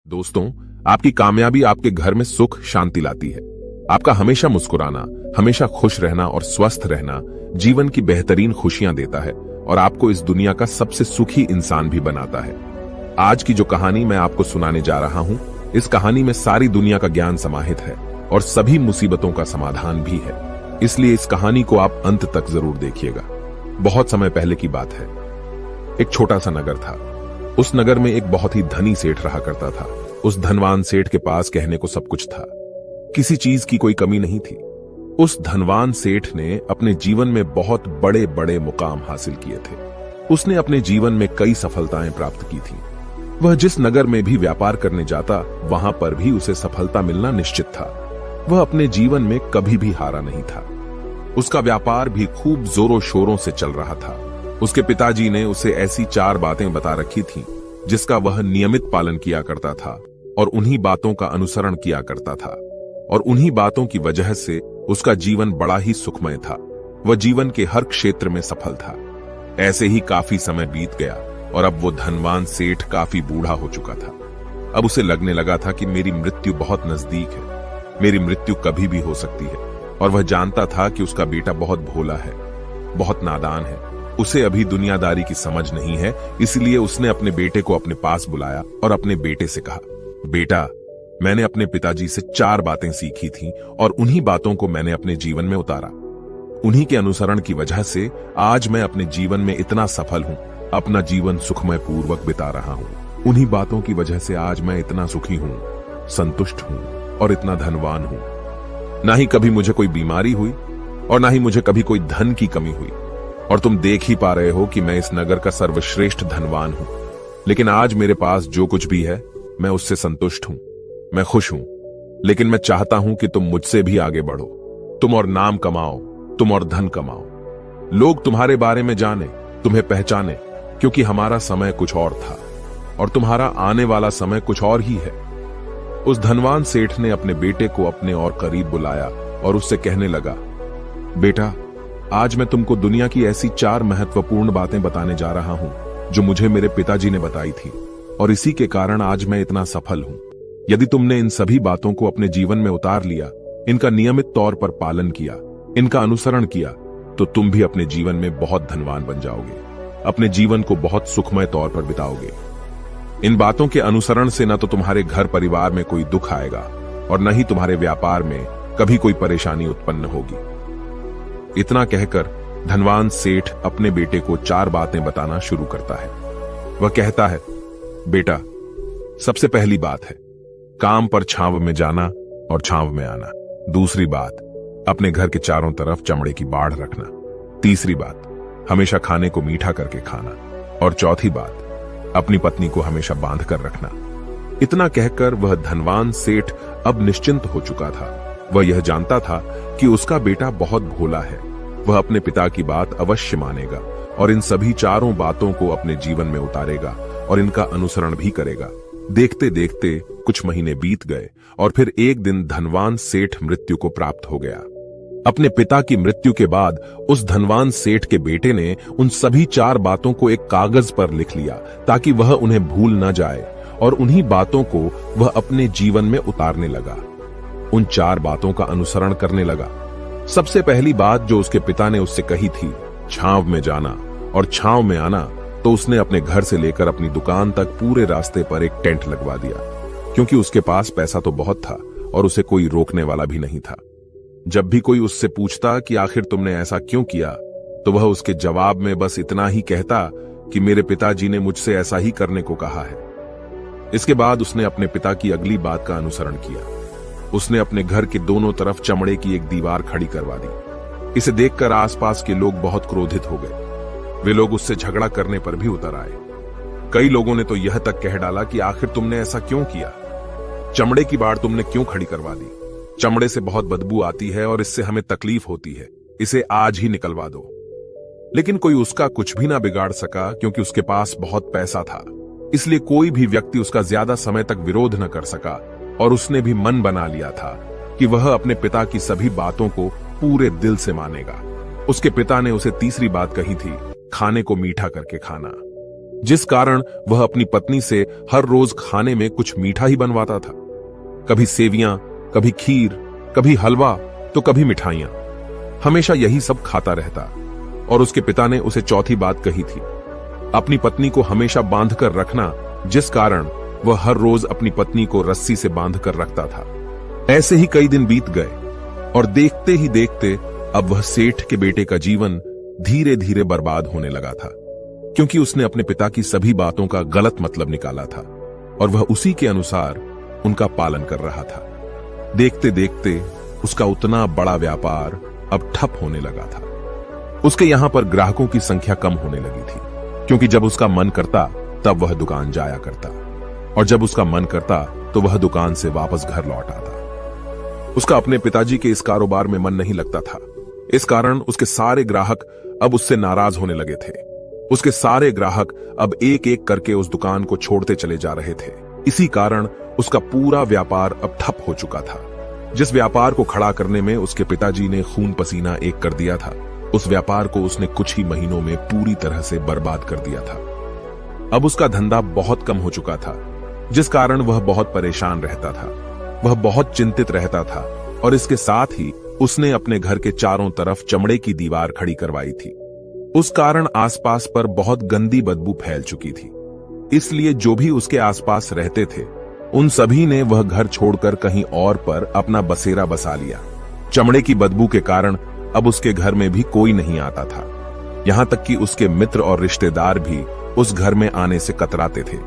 दोस्तों, आपकी कामयाबी आपके घर में सुख शांति लाती है। आपका हमेशा मुस्कुराना, हमेशा खुश रहना और स्वस्थ रहना जीवन की बेहतरीन खुशियां देता है और आपको इस दुनिया का सबसे सुखी इंसान भी बनाता है। आज की जो कहानी मैं आपको सुनाने जा रहा हूं, इस कहानी में सारी दुनिया का ज्ञान समाहित है और सभी मुसीबतों का समाधान भी है। इसलिए इस कहानी को आप अंत तक जरूर देखिएगा। बहुत समय पहले की बात है। एक छोटा सा नगर था। उस नगर में एक बहुत ही धनी सेठ रहा करता था। उस धनवान सेठ के पास कहने को सब कुछ था, किसी चीज की कोई कमी नहीं थी। उस धनवान सेठ ने अपने जीवन में बहुत बड़े बड़े मुकाम हासिल किए थे। उसने अपने जीवन में कई सफलताएं प्राप्त की थी। वह जिस नगर में भी व्यापार करने जाता, वहां पर भी उसे सफलता मिलना निश्चित था। वह अपने जीवन में कभी भी हारा नहीं था। उसका व्यापार भी खूब जोरों शोरों से चल रहा था। उसके पिताजी ने उसे ऐसी 4 बातें बता रखी थीं, जिसका वह नियमित पालन किया करता था और उन्हीं बातों का अनुसरण किया करता था। और उन्हीं बातों की वजह से उसका जीवन बड़ा ही सुखमय था। वह जीवन के हर क्षेत्र में सफल था। ऐसे ही काफी समय बीत गया और अब वो धनवान सेठ काफी बूढ़ा हो चुका था। अब उसे लगने लगा था कि मेरी मृत्यु बहुत नजदीक है, मेरी मृत्यु कभी भी हो सकती है। और वह जानता था कि उसका बेटा बहुत भोला है, बहुत नादान है। उसे अभी दुनियादारी की समझ नहीं है, इसलिए उसने अपने बेटे को अपने पास बुलाया और अपने बेटे से कहा, बेटा, मैंने अपने पिताजी से 4 बातें सीखी थीं और उन्हीं बातों को मैंने अपने जीवन में उतारा। उन्हीं के अनुसरण की वजह से आज मैं अपने जीवन में इतना सफल हूं, अपना जीवन सुखमय पूर्वक बिता रहा हूं। उन्हीं बातों की वजह से आज मैं इतना सुखी हूं, संतुष्ट हूं और इतना धनवान हूं। ना ही कभी मुझे कोई बीमारी हुई और ना ही मुझे कभी कोई धन की कमी हुई। और तुम देख ही पा रहे हो कि मैं इस नगर का सर्वश्रेष्ठ धनवान हूं। लेकिन आज मेरे पास जो कुछ भी है, मैं उससे संतुष्ट हूं, मैं खुश हूं। लेकिन मैं चाहता हूं कि तुम मुझसे भी आगे बढ़ो। तुम और नाम कमाओ, तुम और धन कमाओ। लोग तुम्हारे बारे में जाने, तुम्हें पहचाने, क्योंकि हमारा समय कुछ और था और तुम्हारा आने वाला समय कुछ और ही है। उस धनवान सेठ ने अपने बेटे को अपने और करीब बुलाया और उससे कहने लगा, बेटा, आज मैं तुमको दुनिया की ऐसी 4 महत्वपूर्ण बातें बताने जा रहा हूं जो मुझे मेरे पिताजी ने बताई थी और इसी के कारण आज मैं इतना सफल हूं। यदि तुमने इन सभी बातों को अपने जीवन में उतार लिया, इनका नियमित तौर पर पालन किया, इनका अनुसरण किया, तो तुम भी अपने जीवन में बहुत धनवान बन जाओगे, अपने जीवन को बहुत सुखमय तौर पर बिताओगे। इन बातों के अनुसरण से न तो तुम्हारे घर परिवार में कोई दुख आएगा और न ही तुम्हारे व्यापार में कभी कोई परेशानी उत्पन्न होगी। इतना कहकर धनवान सेठ अपने बेटे को 4 बातें बताना शुरू करता है। वह कहता है, बेटा, सबसे पहली बात है काम पर छांव में जाना और छांव में आना। दूसरी बात, अपने घर के चारों तरफ चमड़े की बाड़ रखना। तीसरी बात, हमेशा खाने को मीठा करके खाना। और चौथी बात, अपनी पत्नी को हमेशा बांध कर रखना। इतना कहकर वह धनवान सेठ अब निश्चिंत हो चुका था। वह यह जानता था कि उसका बेटा बहुत भोला है। वह अपने पिता की बात अवश्य मानेगा और इन सभी 4 बातों को अपने जीवन में उतारेगा और इनका अनुसरण भी करेगा। देखते देखते कुछ महीने बीत गए और फिर एक दिन धनवान सेठ मृत्यु को प्राप्त हो गया। अपने पिता की मृत्यु के बाद उस धनवान सेठ के बेटे ने उन सभी 4 बातों को एक कागज पर लिख लिया ताकि वह उन्हें भूल न जाए और उन्हीं बातों को वह अपने जीवन में उतारने लगा। उन 4 बातों का अनुसरण करने लगा। सबसे पहली बात जो उसके पिता ने उससे कही थी, छांव में जाना और छांव में आना, तो उसने अपने घर से लेकर अपनी दुकान तक पूरे रास्ते पर एक टेंट लगवा दिया, क्योंकि उसके पास पैसा तो बहुत था और उसे कोई रोकने वाला भी नहीं था। जब भी कोई उससे पूछता कि आखिर तुमने ऐसा क्यों किया, तो वह उसके जवाब में बस इतना ही कहता कि मेरे पिताजी ने मुझसे ऐसा ही करने को कहा है। इसके बाद उसने अपने पिता की अगली बात का अनुसरण किया। उसने अपने घर के दोनों तरफ चमड़े की एक दीवार खड़ी करवा दी। इसे देखकर आसपास के लोग बहुत क्रोधित हो गए। वे लोग उससे झगड़ा करने पर भी उतर आए। कई लोगों ने तो यह तक कह डाला कि आखिर तुमने ऐसा क्यों किया, चमड़े की बाड़ तुमने क्यों खड़ी करवा दी, चमड़े से बहुत बदबू आती है और इससे हमें तकलीफ होती है, इसे आज ही निकलवा दो। लेकिन कोई उसका कुछ भी ना बिगाड़ सका, क्योंकि उसके पास बहुत पैसा था। इसलिए कोई भी व्यक्ति उसका ज्यादा समय तक विरोध न कर सका और उसने भी मन बना लिया था कि वह अपने पिता की सभी बातों को पूरे दिल से मानेगा। उसके पिता ने उसे तीसरी बात कही थी, खाने को मीठा करके खाना। जिस कारण वह अपनी पत्नी से हर रोज खाने में कुछ मीठा ही बनवाता था। कभी सेवियां, कभी खीर, कभी हलवा तो कभी मिठाइयां। हमेशा यही सब खाता रहता। और उसके पिता ने उसे चौथी बात कही थी, अपनी पत्नी को हमेशा बांध कर रखना, जिस कारण वह हर रोज अपनी पत्नी को रस्सी से बांध कर रखता था। ऐसे ही कई दिन बीत गए और देखते ही देखते अब वह सेठ के बेटे का जीवन धीरे धीरे बर्बाद होने लगा था, क्योंकि उसने अपने पिता की सभी बातों का गलत मतलब निकाला था और वह उसी के अनुसार उनका पालन कर रहा था। देखते देखते उसका उतना बड़ा व्यापार अब ठप होने लगा था। उसके यहां पर ग्राहकों की संख्या कम होने लगी थी, क्योंकि जब उसका मन करता तब वह दुकान जाया करता और जब उसका मन करता तो वह दुकान से वापस घर लौट आता। उसका अपने पिताजी के इस कारोबार में मन नहीं लगता था। इस कारण उसके सारे ग्राहक अब उससे नाराज होने लगे थे। उसके सारे ग्राहक अब एक एक करके उस दुकान को छोड़ते चले जा रहे थे। इसी कारण उसका पूरा व्यापार अब ठप हो चुका था। जिस व्यापार को खड़ा करने में उसके पिताजी ने खून पसीना एक कर दिया था, उस व्यापार को उसने कुछ ही महीनों में पूरी तरह से बर्बाद कर दिया था। अब उसका धंधा बहुत कम हो चुका था, जिस कारण वह बहुत परेशान रहता था। वह बहुत चिंतित रहता था और इसके साथ ही उसने अपने घर के चारों तरफ चमड़े की दीवार खड़ी करवाई थी। उस कारण आसपास पर बहुत गंदी बदबू फैल चुकी थी। इसलिए जो भी उसके आसपास रहते थे, उन सभी ने वह घर छोड़कर कहीं और पर अपना बसेरा बसा लिया। चमड़े की बदबू के कारण अब उसके घर में भी कोई नहीं आता था। यहां तक कि उसके मित्र और रिश्तेदार भी उस घर में आने से कतराते थे।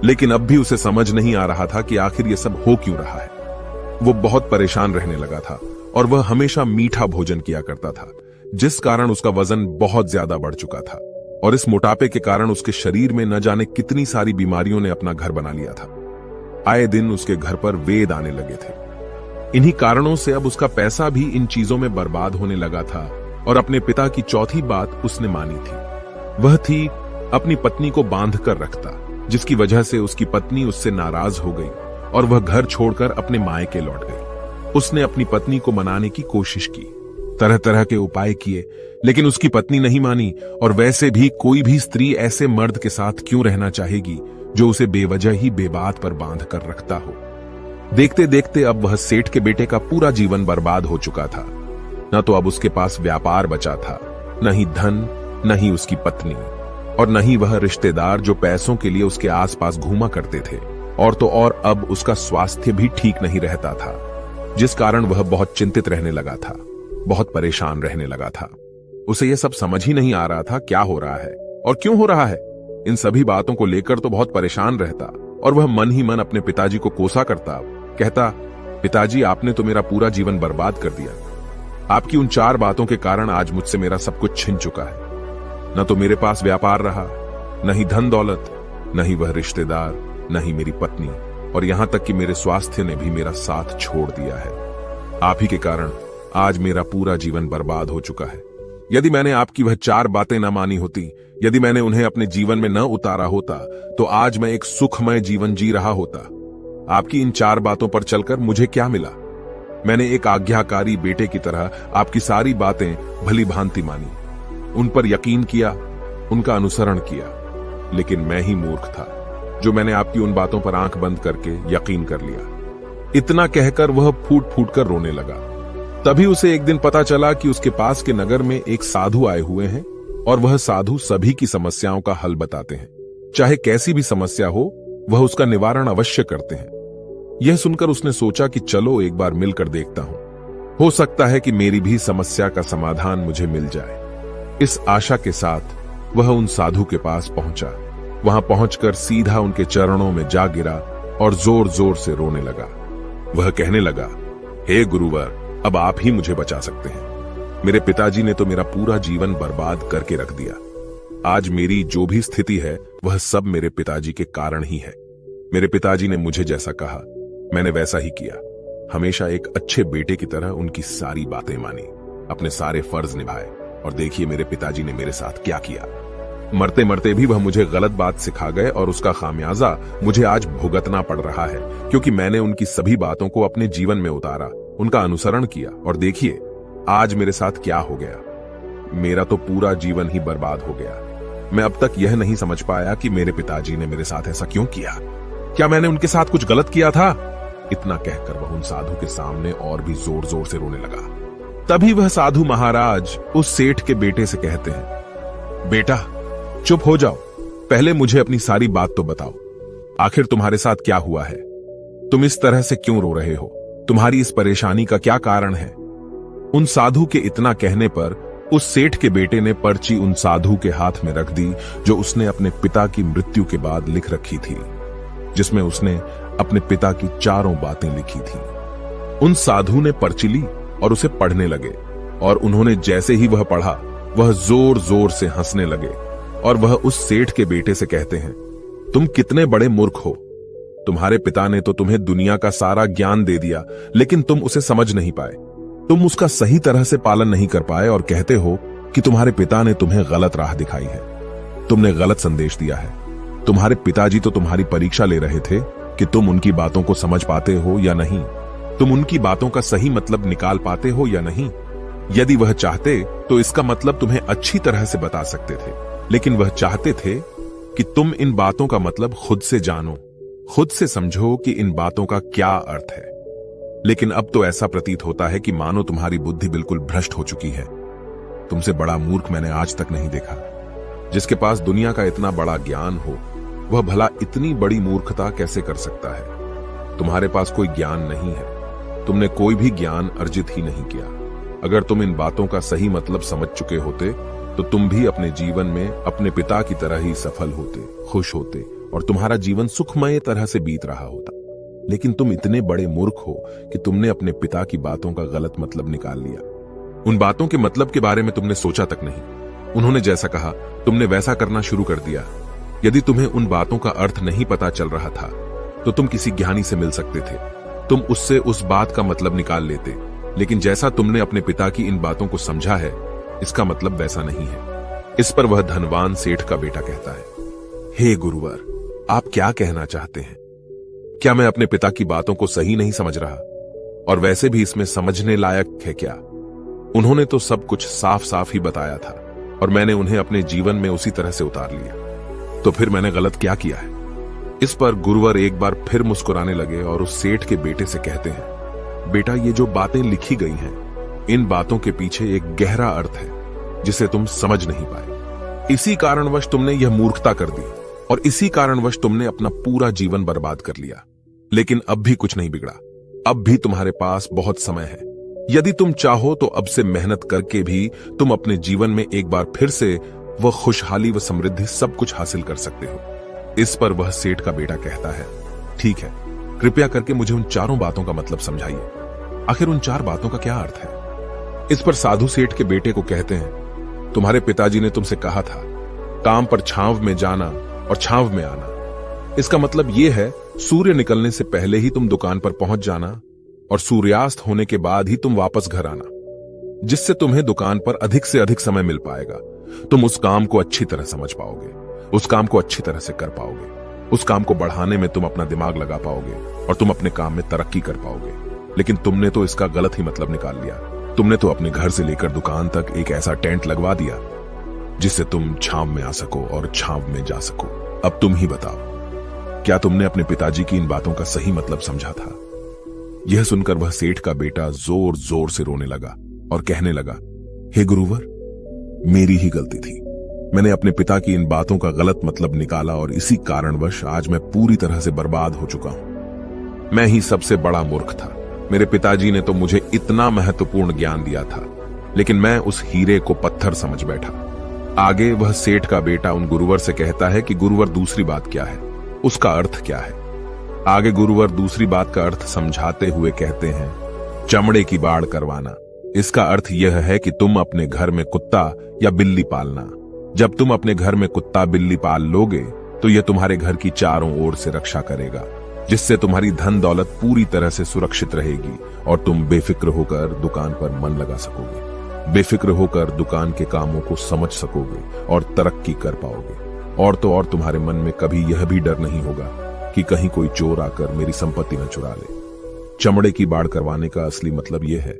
लेकिन अब भी उसे समझ नहीं आ रहा था कि आखिर ये सब हो क्यों रहा है। वो बहुत परेशान रहने लगा था और वह हमेशा मीठा भोजन किया करता था, जिस कारण उसका वजन बहुत ज्यादा बढ़ चुका था और इस मोटापे के कारण उसके शरीर में न जाने कितनी सारी बीमारियों ने अपना घर बना लिया था। आए दिन उसके घर पर वेद आने लगे थे। इन्हीं कारणों से अब उसका पैसा भी इन चीजों में बर्बाद होने लगा था और अपने पिता की चौथी बात उसने मानी थी। वह थी अपनी पत्नी को बांध कर रखता, जिसकी वजह से उसकी पत्नी उससे नाराज हो गई और वह घर छोड़कर अपने मायके लौट गई। उसने अपनी पत्नी को मनाने की कोशिश की, तरह तरह के उपाय किए, लेकिन उसकी पत्नी नहीं मानी। और वैसे भी कोई भी स्त्री ऐसे मर्द के साथ क्यों रहना चाहेगी जो उसे बेवजह ही बेबात पर बांध कर रखता हो। देखते देखते अब वह सेठ के बेटे का पूरा जीवन बर्बाद हो चुका था। न तो अब उसके पास व्यापार बचा था, न ही धन, न ही उसकी पत्नी, और न ही वह रिश्तेदार जो पैसों के लिए उसके आसपास घूमा करते थे। और तो और अब उसका स्वास्थ्य भी ठीक नहीं रहता था, जिस कारण वह बहुत चिंतित रहने लगा था, बहुत परेशान रहने लगा था। उसे यह सब समझ ही नहीं आ रहा था क्या हो रहा है और क्यों हो रहा है। इन सभी बातों को लेकर तो बहुत परेशान रहता और वह मन ही मन अपने पिताजी को कोसा करता, कहता, पिताजी आपने तो मेरा पूरा जीवन बर्बाद कर दिया। आपकी उन 4 बातों के कारण आज मुझसे मेरा सब कुछ छिन चुका है। न तो मेरे पास व्यापार रहा, न ही धन दौलत, न ही वह रिश्तेदार, न ही मेरी पत्नी, और यहां तक कि मेरे स्वास्थ्य ने भी मेरा साथ छोड़ दिया है। आप ही के कारण आज मेरा पूरा जीवन बर्बाद हो चुका है। यदि मैंने आपकी वह 4 बातें न मानी होती, यदि मैंने उन्हें अपने जीवन में न उतारा होता, तो आज मैं एक सुखमय जीवन जी रहा होता। आपकी इन 4 बातों पर चलकर मुझे क्या मिला? मैंने एक आज्ञाकारी बेटे की तरह आपकी सारी बातें भली भांति मानी, उन पर यकीन किया, उनका अनुसरण किया। लेकिन मैं ही मूर्ख था जो मैंने आपकी उन बातों पर आंख बंद करके यकीन कर लिया। इतना कहकर वह फूट फूट कर रोने लगा। तभी उसे एक दिन पता चला कि उसके पास के नगर में एक साधु आए हुए हैं और वह साधु सभी की समस्याओं का हल बताते हैं। चाहे कैसी भी समस्या हो, वह उसका निवारण अवश्य करते हैं। यह सुनकर उसने सोचा कि चलो एक बार मिलकर देखता हूं, हो सकता है कि मेरी भी समस्या का समाधान मुझे मिल जाए। इस आशा के साथ वह उन साधु के पास पहुंचा। वहां पहुंचकर सीधा उनके चरणों में जा गिरा और जोर जोर से रोने लगा। वह कहने लगा, हे गुरुवर, अब आप ही मुझे बचा सकते हैं। मेरे पिताजी ने तो मेरा पूरा जीवन बर्बाद करके रख दिया। आज मेरी जो भी स्थिति है वह सब मेरे पिताजी के कारण ही है। मेरे पिताजी ने मुझे जैसा कहा मैंने वैसा ही किया। हमेशा एक अच्छे बेटे की तरह उनकी सारी बातें मानी, अपने सारे फर्ज निभाए, और देखिए मेरे पिताजी ने मेरे साथ क्या किया। मरते मरते भी वह मुझे गलत बात सिखा गए और उसका खामियाजा मुझे आज भुगतना पड़ रहा है, क्योंकि मैंने उनकी सभी बातों को अपने जीवन में उतारा, उनका अनुसरण किया, और देखिए आज मेरे साथ क्या हो गया। मेरा तो पूरा जीवन ही बर्बाद हो गया। मैं अब तक यह नहीं समझ पाया कि मेरे पिताजी ने मेरे साथ ऐसा क्यों किया। क्या मैंने उनके साथ कुछ गलत किया था? इतना कहकर वह उन साधु के सामने और भी जोर जोर से रोने लगा। तभी वह साधु महाराज उस सेठ के बेटे से कहते हैं, बेटा चुप हो जाओ, पहले मुझे अपनी सारी बात तो बताओ। आखिर तुम्हारे साथ क्या हुआ है? तुम इस तरह से क्यों रो रहे हो? तुम्हारी इस परेशानी का क्या कारण है? उन साधु के इतना कहने पर उस सेठ के बेटे ने पर्ची उन साधु के हाथ में रख दी, जो उसने अपने पिता की मृत्यु के बाद लिख रखी थी, जिसमें उसने अपने पिता की चारों बातें लिखी थी। उन साधु ने पर्ची ली और उसे पढ़ने लगे, और उन्होंने जैसे ही वह पढ़ा, वह जोर जोर से हंसने लगे, और वह उस सेठ के बेटे से कहते हैं, तुम कितने बड़े मूर्ख हो। तुम्हारे पिता ने तो तुम्हें दुनिया का सारा ज्ञान दे दिया, लेकिन तुम उसे समझ नहीं पाए। तुम उसका सही तरह से पालन नहीं कर पाए और कहते हो कि तुम्हारे पिता ने तुम्हें गलत राह दिखाई है, तुमने गलत संदेश दिया है। तुम्हारे पिताजी तो तुम्हारी परीक्षा ले रहे थे कि तुम उनकी बातों को समझ पाते हो या नहीं, तुम उनकी बातों का सही मतलब निकाल पाते हो या नहीं। यदि वह चाहते तो इसका मतलब तुम्हें अच्छी तरह से बता सकते थे, लेकिन वह चाहते थे कि तुम इन बातों का मतलब खुद से जानो, खुद से समझो कि इन बातों का क्या अर्थ है। लेकिन अब तो ऐसा प्रतीत होता है कि मानो तुम्हारी बुद्धि बिल्कुल भ्रष्ट हो चुकी है। तुमसे बड़ा मूर्ख मैंने आज तक नहीं देखा। जिसके पास दुनिया का इतना बड़ा ज्ञान हो, वह भला इतनी बड़ी मूर्खता कैसे कर सकता है? तुम्हारे पास कोई ज्ञान नहीं है, तुमने कोई भी ज्ञान अर्जित ही नहीं किया। अगर तुम इन बातों का सही मतलब समझ चुके होते तो तुम भी अपने जीवन में अपने पिता की तरह ही सफल होते, खुश होते, और तुम्हारा जीवन सुखमय तरह से बीत रहा होता। लेकिन तुम इतने बड़े मूर्ख हो कि तुमने अपने पिता की बातों का गलत मतलब निकाल लिया। उन बातों के मतलब के बारे में तुमने सोचा तक नहीं। उन्होंने जैसा कहा तुमने वैसा करना शुरू कर दिया। यदि तुम्हें उन बातों का अर्थ नहीं पता चल रहा था तो तुम किसी ज्ञानी से मिल सकते थे, तुम उससे उस बात का मतलब निकाल लेते। लेकिन जैसा तुमने अपने पिता की इन बातों को समझा है, इसका मतलब वैसा नहीं है। इस पर वह धनवान सेठ का बेटा कहता है, हे गुरुवर, आप क्या कहना चाहते हैं? क्या मैं अपने पिता की बातों को सही नहीं समझ रहा? और वैसे भी इसमें समझने लायक है क्या? उन्होंने तो सब कुछ साफ साफ ही बताया था और मैंने उन्हें अपने जीवन में उसी तरह से उतार लिया। तो फिर मैंने गलत क्या किया है? इस पर गुरुवर एक बार फिर मुस्कुराने लगे और उस सेठ के बेटे से कहते हैं, बेटा, ये जो बातें लिखी गई हैं, इन बातों के पीछे एक गहरा अर्थ है जिसे तुम समझ नहीं पाए। इसी कारणवश तुमने यह मूर्खता कर दी और इसी कारणवश तुमने अपना पूरा जीवन बर्बाद कर लिया। लेकिन अब भी कुछ नहीं बिगड़ा, अब भी तुम्हारे पास बहुत समय है। यदि तुम चाहो तो अब से मेहनत करके भी तुम अपने जीवन में एक बार फिर से वह खुशहाली व समृद्धि सब कुछ हासिल कर सकते हो। इस पर वह सेठ का बेटा कहता है, ठीक है, कृपया करके मुझे उन चारों बातों का मतलब समझाइए। आखिर उन चार बातों का क्या अर्थ है? इस पर साधु सेठ के बेटे को कहते हैं, तुम्हारे पिताजी ने तुमसे कहा था काम पर छांव में जाना और छांव में आना। इसका मतलब यह है सूर्य निकलने से पहले ही तुम दुकान पर पहुंच जाना और सूर्यास्त होने के बाद ही तुम वापस घर आना, जिससे तुम्हें दुकान पर अधिक से अधिक समय मिल पाएगा। तुम उस काम को अच्छी तरह समझ पाओगे, उस काम को अच्छी तरह से कर पाओगे, उस काम को बढ़ाने में तुम अपना दिमाग लगा पाओगे और तुम अपने काम में तरक्की कर पाओगे। लेकिन तुमने तो इसका गलत ही मतलब निकाल लिया। तुमने तो अपने घर से लेकर दुकान तक एक ऐसा टेंट लगवा दिया जिससे तुम छांव में आ सको और छांव में जा सको। अब तुम ही बताओ, क्या तुमने अपने पिताजी की इन बातों का सही मतलब समझा था? यह सुनकर वह सेठ का बेटा जोर जोर से रोने लगा और कहने लगा, हे गुरुवर, मेरी ही गलती थी। मैंने अपने पिता की इन बातों का गलत मतलब निकाला और इसी कारणवश आज मैं पूरी तरह से बर्बाद हो चुका हूं। मैं ही सबसे बड़ा मूर्ख था। मेरे पिताजी ने तो मुझे इतना महत्वपूर्ण ज्ञान दिया था, लेकिन मैं उस हीरे को पत्थर समझ बैठा। आगे वह सेठ का बेटा उन गुरुवर से कहता है कि गुरुवर, दूसरी बात क्या है, उसका अर्थ क्या है? आगे गुरुवर दूसरी बात का अर्थ समझाते हुए कहते हैं, चमड़े की बाड़ करवाना। इसका अर्थ यह है कि तुम अपने घर में कुत्ता या बिल्ली पालना। जब तुम अपने घर में कुत्ता बिल्ली पाल लोगे तो यह तुम्हारे घर की चारों ओर से रक्षा करेगा, जिससे तुम्हारी धन दौलत पूरी तरह से सुरक्षित रहेगी और तुम बेफिक्र होकर दुकान पर मन लगा सकोगे, बेफिक्र होकर दुकान के कामों को समझ सकोगे और तरक्की कर पाओगे। और तो और तुम्हारे मन में कभी यह भी डर नहीं होगा कि कहीं कोई चोर आकर मेरी संपत्ति न चुरा ले। चमड़े की बाड़ करवाने का असली मतलब यह है,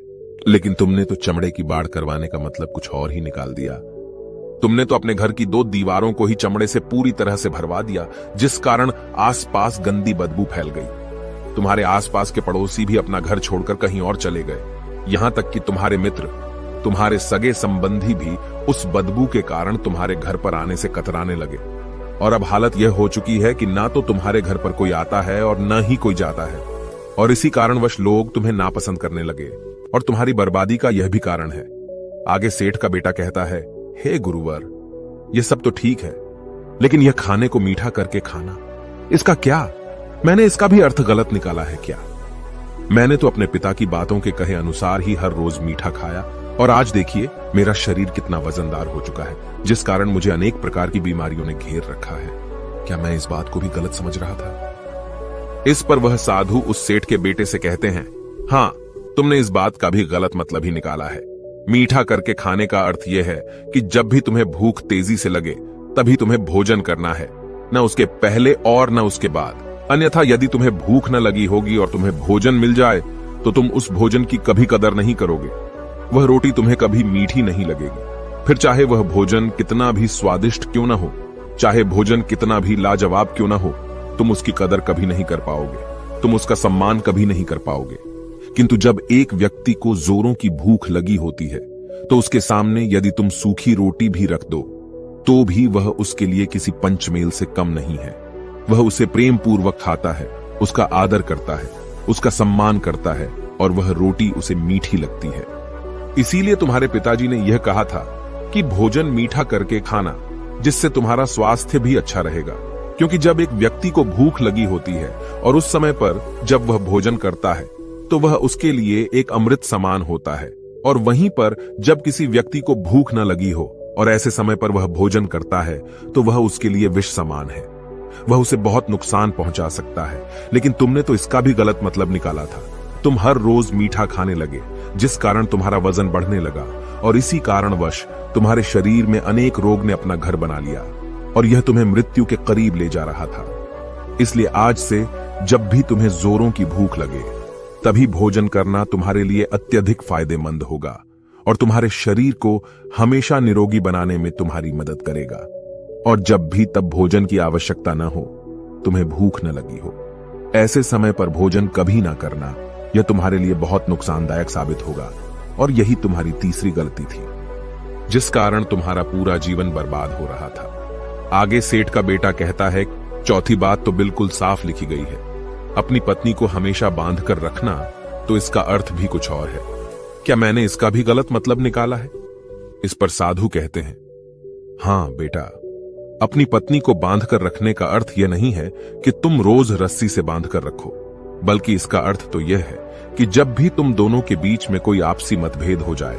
लेकिन तुमने तो चमड़े की बाड़ करवाने का मतलब कुछ और ही निकाल दिया। तुमने तो अपने घर की 2 दीवारों को ही चमड़े से पूरी तरह से भरवा दिया, जिस कारण आसपास गंदी बदबू फैल गई। तुम्हारे आसपास के पड़ोसी भी अपना घर छोड़कर कहीं और चले गए। यहां तक कि तुम्हारे मित्र, तुम्हारे सगे संबंधी भी उस बदबू के कारण तुम्हारे घर पर आने से कतराने लगे। और अब हालत यह हो चुकी है कि ना तो तुम्हारे घर पर कोई आता है और न ही कोई जाता है। और इसी कारणवश लोग तुम्हें नापसंद करने लगे। और तुम्हारी बर्बादी का यह भी कारण है। आगे सेठ का बेटा कहता है, हे गुरुवर, यह सब तो ठीक है, लेकिन यह खाने को मीठा करके खाना, इसका क्या? मैंने इसका भी अर्थ गलत निकाला है क्या? मैंने तो अपने पिता की बातों के कहे अनुसार ही हर रोज मीठा खाया, और आज देखिए मेरा शरीर कितना वजनदार हो चुका है, जिस कारण मुझे अनेक प्रकार की बीमारियों ने घेर रखा है। क्या मैं इस बात को भी गलत समझ रहा था? इस पर वह साधु उस सेठ के बेटे से कहते हैं, हाँ, तुमने इस बात का भी गलत मतलब ही निकाला है। मीठा करके खाने का अर्थ यह है कि जब भी तुम्हें भूख तेजी से लगे तभी तुम्हें भोजन करना है, न उसके पहले और न उसके बाद। अन्यथा यदि तुम्हें भूख न लगी होगी और तुम्हें भोजन मिल जाए तो तुम उस भोजन की कभी कदर नहीं करोगे। वह रोटी तुम्हें कभी मीठी नहीं लगेगी। फिर चाहे वह भोजन कितना भी स्वादिष्ट क्यों न हो, चाहे भोजन कितना भी लाजवाब क्यों न हो, तुम उसकी कदर कभी नहीं कर पाओगे, तुम उसका सम्मान कभी नहीं कर पाओगे। किंतु जब एक व्यक्ति को जोरों की भूख लगी होती है तो उसके सामने यदि तुम सूखी रोटी भी रख दो तो भी वह उसके लिए किसी पंचमेल से कम नहीं है। वह उसे प्रेम पूर्वक खाता है, उसका आदर करता है, उसका सम्मान करता है, और वह रोटी उसे मीठी लगती है। इसीलिए तुम्हारे पिताजी ने यह कहा था कि भोजन मीठा करके खाना, जिससे तुम्हारा स्वास्थ्य भी अच्छा रहेगा। क्योंकि जब एक व्यक्ति को भूख लगी होती है और उस समय पर जब वह भोजन करता है तो वह उसके लिए एक अमृत समान होता है, और वहीं पर जब किसी व्यक्ति को भूख न लगी हो और ऐसे समय पर वह भोजन करता है तो वह उसके लिए विष समान है, वह उसे बहुत नुकसान पहुंचा सकता है। लेकिन तुमने तो इसका भी गलत मतलब निकाला था। तुम हर रोज मीठा खाने लगे, जिस कारण तुम्हारा वजन बढ़ने लगा, और इसी कारणवश तुम्हारे शरीर में अनेक रोग ने अपना घर बना लिया और यह तुम्हें मृत्यु के करीब ले जा रहा था। इसलिए आज से जब भी तुम्हें जोरों की भूख लगे तभी भोजन करना तुम्हारे लिए अत्यधिक फायदेमंद होगा और तुम्हारे शरीर को हमेशा निरोगी बनाने में तुम्हारी मदद करेगा। और जब भी तब भोजन की आवश्यकता न हो, तुम्हें भूख न लगी हो, ऐसे समय पर भोजन कभी ना करना। यह तुम्हारे लिए बहुत नुकसानदायक साबित होगा। और यही तुम्हारी तीसरी गलती थी, जिस कारण तुम्हारा पूरा जीवन बर्बाद हो रहा था। आगे सेठ का बेटा कहता है, चौथी बात तो बिल्कुल साफ लिखी गई है, अपनी पत्नी को हमेशा बांध कर रखना, तो इसका अर्थ भी कुछ और है। क्या मैंने इसका भी गलत मतलब निकाला है? इस पर साधु कहते हैं, हाँ बेटा, अपनी पत्नी को बांध कर रखने का अर्थ यह नहीं है कि तुम रोज रस्सी से बांध कर रखो, बल्कि इसका अर्थ तो यह है कि जब भी तुम दोनों के बीच में कोई आपसी मतभेद हो जाए,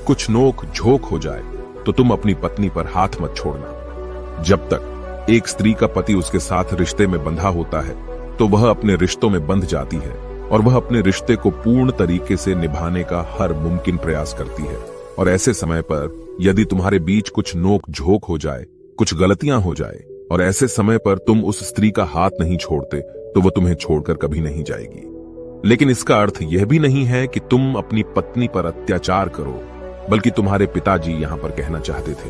कुछ नोक झोंक हो जाए, तो तुम अपनी पत्नी पर हाथ मत छोड़ना। जब तक एक स्त्री का पति उसके साथ रिश्ते में बंधा होता है तो वह अपने रिश्तों में बंध जाती है और वह अपने रिश्ते को पूर्ण तरीके से निभाने का हर मुमकिन प्रयास करती है। और ऐसे समय पर यदि तुम्हारे बीच कुछ नोक झोंक हो जाए, कुछ गलतियां हो जाए, और ऐसे समय पर तुम उस स्त्री का हाथ नहीं छोड़ते, तो वह तुम्हें छोड़कर कभी नहीं जाएगी। लेकिन इसका अर्थ यह भी नहीं है कि तुम अपनी पत्नी पर अत्याचार करो, बल्कि तुम्हारे पिताजी यहां पर कहना चाहते थे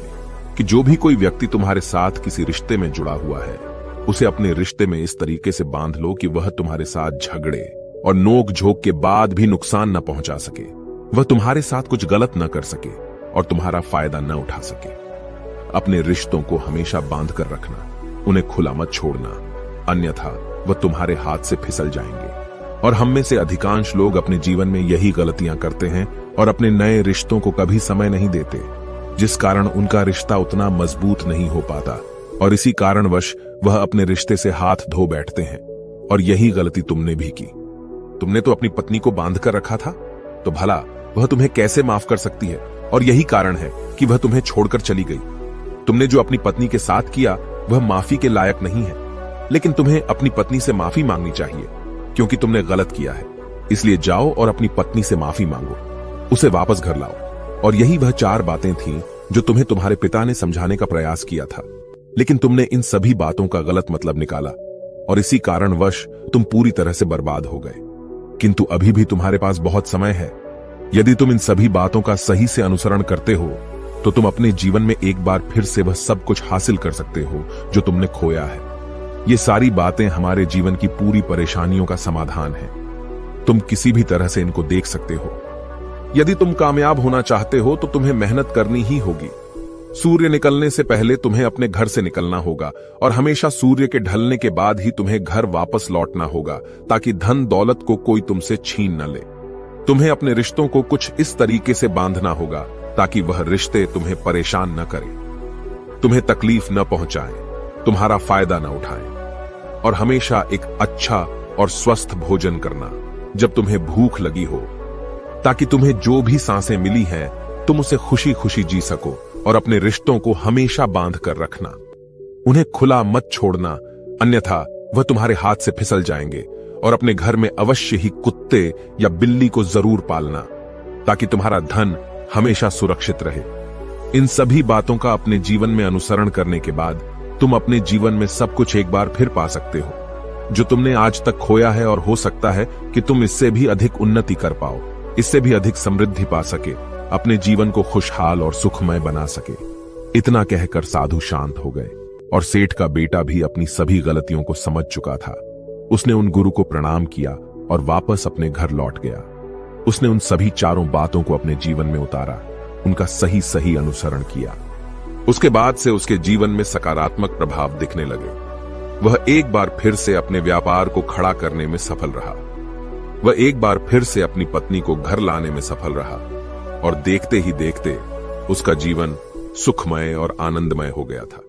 कि जो भी कोई व्यक्ति तुम्हारे साथ किसी रिश्ते में जुड़ा हुआ है, उसे अपने रिश्ते में इस तरीके से बांध लो कि वह तुम्हारे साथ झगड़े और नोक झोंक के बाद भी नुकसान न पहुंचा सके, वह तुम्हारे साथ कुछ गलत न कर सके और तुम्हारा फायदा न उठा सके। अपने रिश्तों को हमेशा बांध कर रखना, उन्हें खुला मत छोड़ना, अन्यथा वह तुम्हारे हाथ से फिसल जाएंगे। और हम में से अधिकांश लोग अपने जीवन में यही गलतियां करते हैं और अपने नए रिश्तों को कभी समय नहीं देते, जिस कारण उनका रिश्ता उतना मजबूत नहीं हो पाता और इसी कारणवश वह अपने रिश्ते से हाथ धो बैठते हैं। और यही गलती तुमने भी की। तुमने तो अपनी पत्नी को बांध कर रखा था, तो भला वह तुम्हें कैसे माफ कर सकती है? और यही कारण है कि वह तुम्हें छोड़कर चली गई। तुमने जो अपनी पत्नी के साथ किया वह माफी के लायक नहीं है, लेकिन तुम्हें अपनी पत्नी से माफी मांगनी चाहिए क्योंकि तुमने गलत किया है। इसलिए जाओ और अपनी पत्नी से माफी मांगो, उसे वापस घर लाओ। और यही वह 4 बातें थीं जो तुम्हें तुम्हारे पिता ने समझाने का प्रयास किया था, लेकिन तुमने इन सभी बातों का गलत मतलब निकाला और इसी कारणवश तुम पूरी तरह से बर्बाद हो गए। किंतु अभी भी तुम्हारे पास बहुत समय है। यदि तुम इन सभी बातों का सही से अनुसरण करते हो तो तुम अपने जीवन में एक बार फिर से वह सब कुछ हासिल कर सकते हो जो तुमने खोया है। ये सारी बातें हमारे जीवन की पूरी परेशानियों का समाधान है। तुम किसी भी तरह से इनको देख सकते हो। यदि तुम कामयाब होना चाहते हो तो तुम्हें मेहनत करनी ही होगी। सूर्य निकलने से पहले तुम्हें अपने घर से निकलना होगा और हमेशा सूर्य के ढलने के बाद ही तुम्हें घर वापस लौटना होगा, ताकि धन दौलत को कोई तुमसे छीन न ले। तुम्हें अपने रिश्तों को कुछ इस तरीके से बांधना होगा ताकि वह रिश्ते तुम्हें परेशान न करें, तुम्हें तकलीफ न पहुंचाएं, तुम्हारा फायदा न उठाएं। और हमेशा एक अच्छा और स्वस्थ भोजन करना जब तुम्हें भूख लगी हो, ताकि तुम्हें जो भी सांसें मिली हैं तुम उसे खुशी खुशी जी सको। और अपने रिश्तों को हमेशा बांध कर रखना, उन्हें खुला मत छोड़ना, अन्यथा वह तुम्हारे हाथ से फिसल जाएंगे। और अपने घर में अवश्य ही कुत्ते या बिल्ली को जरूर पालना, ताकि तुम्हारा धन हमेशा सुरक्षित रहे। इन सभी बातों का अपने जीवन में अनुसरण करने के बाद तुम अपने जीवन में सब कुछ एक बार फिर पा सकते हो, जो तुमने आज तक खोया है। और हो सकता है कि तुम इससे भी अधिक उन्नति कर पाओ, इससे भी अधिक समृद्धि पा सके, अपने जीवन को खुशहाल और सुखमय बना सके। इतना कहकर साधु शांत हो गए और सेठ का बेटा भी अपनी सभी गलतियों को समझ चुका था। उसने उन गुरु को प्रणाम किया और वापस अपने घर लौट गया। उसने उन सभी चारों बातों को अपने जीवन में उतारा, उनका सही सही अनुसरण किया। उसके बाद से उसके जीवन में सकारात्मक प्रभाव दिखने लगे। वह एक बार फिर से अपने व्यापार को खड़ा करने में सफल रहा। वह एक बार फिर से अपनी पत्नी को घर लाने में सफल रहा। और देखते ही देखते उसका जीवन सुखमय और आनंदमय हो गया था।